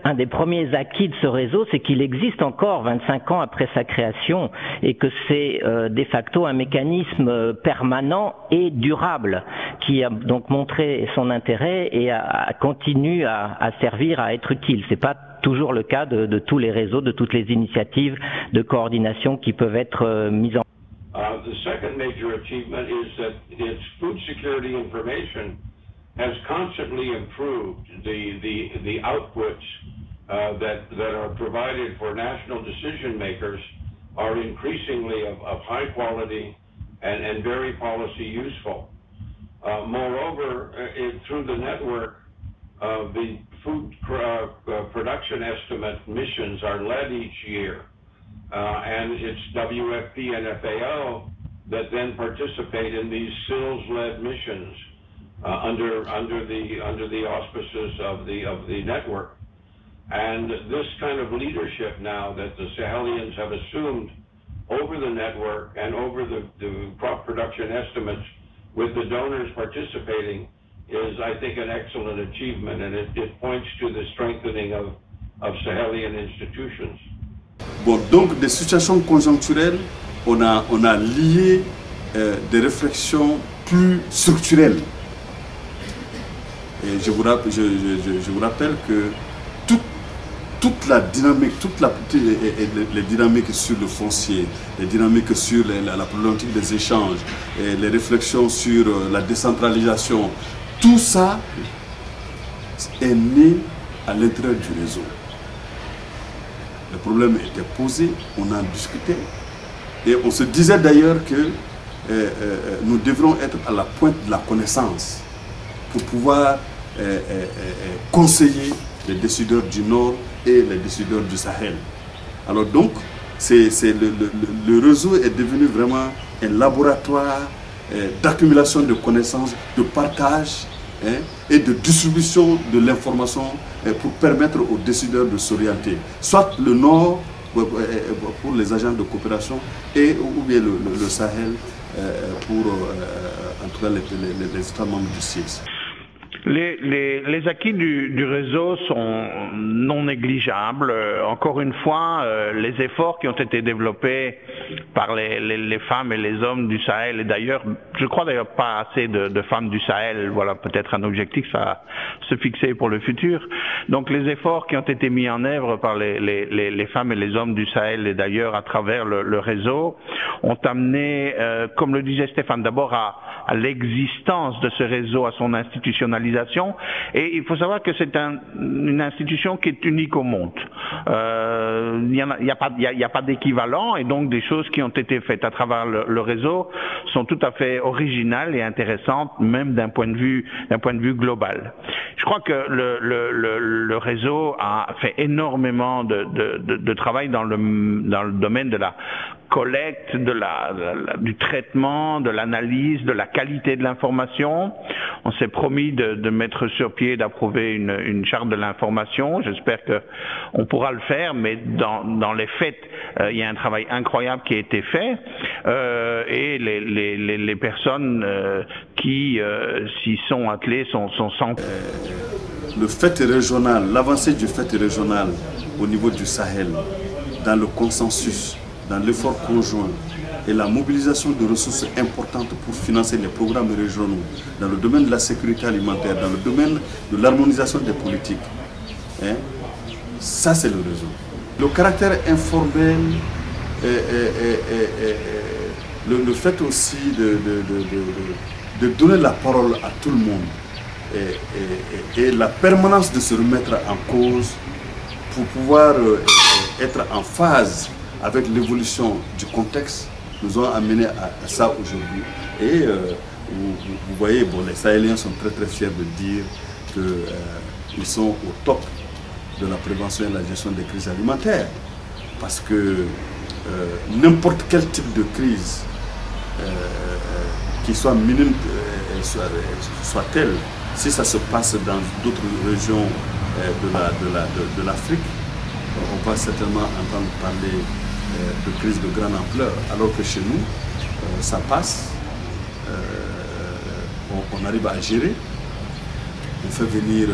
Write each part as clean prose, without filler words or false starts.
Un des premiers acquis de ce réseau, c'est qu'il existe encore 25 ans après sa création et que c'est de facto un mécanisme permanent et durable qui a donc montré son intérêt et continue à servir à être utile. C'est pas toujours le cas de tous les réseaux, de toutes les initiatives de coordination qui peuvent être mises en place. The second major achievement is that its food security information has constantly improved. The outputs that are provided for national decision makers are increasingly of high quality and very policy useful. Moreover, through the network, the food production estimate missions are led each year, and it's WFP and FAO that then participate in these SILS-led missions under the auspices of the network. And this kind of leadership now that the Sahelians have assumed over the network and over the crop production estimates with the donors participating is, I think, an excellent achievement, and it points to the strengthening of Sahelian institutions. Bon, donc des situations conjoncturelles, on a lié des réflexions plus structurelles. Et je vous rappelle que toute la dynamique, les dynamiques sur le foncier, les dynamiques sur la problématique des échanges, et les réflexions sur la décentralisation, tout ça est né à l'intérieur du réseau. Le problème était posé, on en discutait, et on se disait d'ailleurs que nous devrons être à la pointe de la connaissance pour pouvoir conseiller les décideurs du Nord et les décideurs du Sahel. Alors donc, le réseau est devenu vraiment un laboratoire d'accumulation de connaissances, de partage et de distribution de l'information pour permettre aux décideurs de s'orienter. Soit le Nord pour les agents de coopération ou bien le Sahel pour en tout cas les États membres du CIES. Les acquis du réseau sont non négligeables. Encore une fois, les efforts qui ont été développés par les femmes et les hommes du Sahel, et d'ailleurs, je crois d'ailleurs pas assez de femmes du Sahel, voilà peut-être un objectif à se fixer pour le futur. Donc les efforts qui ont été mis en œuvre par les femmes et les hommes du Sahel, et d'ailleurs à travers le réseau, ont amené, comme le disait Stéphane, d'abord à l'existence de ce réseau, à son institutionnalisation. Et il faut savoir que c'est une institution qui est unique au monde. Il n'y a pas d'équivalent, et donc des choses qui ont été faites à travers le réseau sont tout à fait originales et intéressantes, même d'un point de vue global. Je crois que le réseau a fait énormément de travail dans le domaine de la collecte, du traitement, de l'analyse, de la qualité de l'information. On s'est promis de mettre sur pied, d'approuver une charte de l'information. J'espère qu'on pourra le faire, mais dans les faits, il y a un travail incroyable qui a été fait, et les personnes qui s'y sont attelées sont sans... Le fait régional, l'avancée du fait régional au niveau du Sahel, dans le consensus, dans l'effort conjoint et la mobilisation de ressources importantes pour financer les programmes régionaux dans le domaine de la sécurité alimentaire, dans le domaine de l'harmonisation des politiques, ça c'est le réseau. Le caractère informel, le fait aussi de donner la parole à tout le monde et la permanence de se remettre en cause pour pouvoir être en phase avec l'évolution du contexte nous ont amené à ça aujourd'hui. Et vous voyez, bon, les Sahéliens sont très très fiers de dire qu'ils sont au top de la prévention et la gestion des crises alimentaires. Parce que n'importe quel type de crise, qui soit minime, soit-elle, si ça se passe dans d'autres régions de l'Afrique, on va certainement entendre parler de crises de grande ampleur, alors que chez nous, ça passe, on arrive à gérer, on fait venir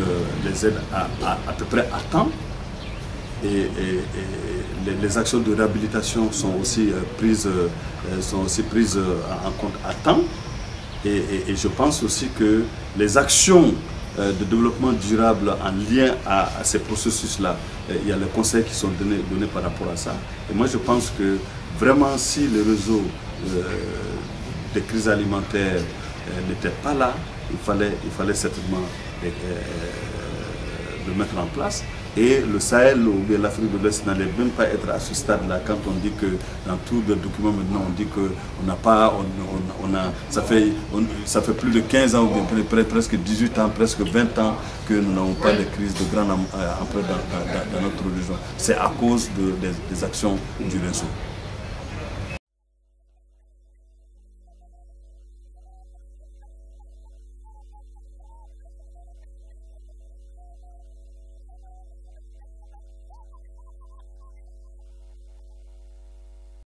les aides à peu près à temps. Et les actions de réhabilitation sont aussi prises en compte à temps. Et je pense aussi que les actions de développement durable en lien à ces processus-là, il y a les conseils qui sont donnés par rapport à ça. Et moi je pense que vraiment si le réseau des crises alimentaires n'était pas là, il fallait certainement le mettre en place. Et le Sahel ou bien l'Afrique de l'Ouest n'allait même pas être à ce stade-là quand on dit que dans tous les documents maintenant on dit que ça fait plus de 15 ans ou bien presque 18 ans, presque 20 ans que nous n'avons pas de crise de grande ampleur dans notre région. C'est à cause des actions du réseau.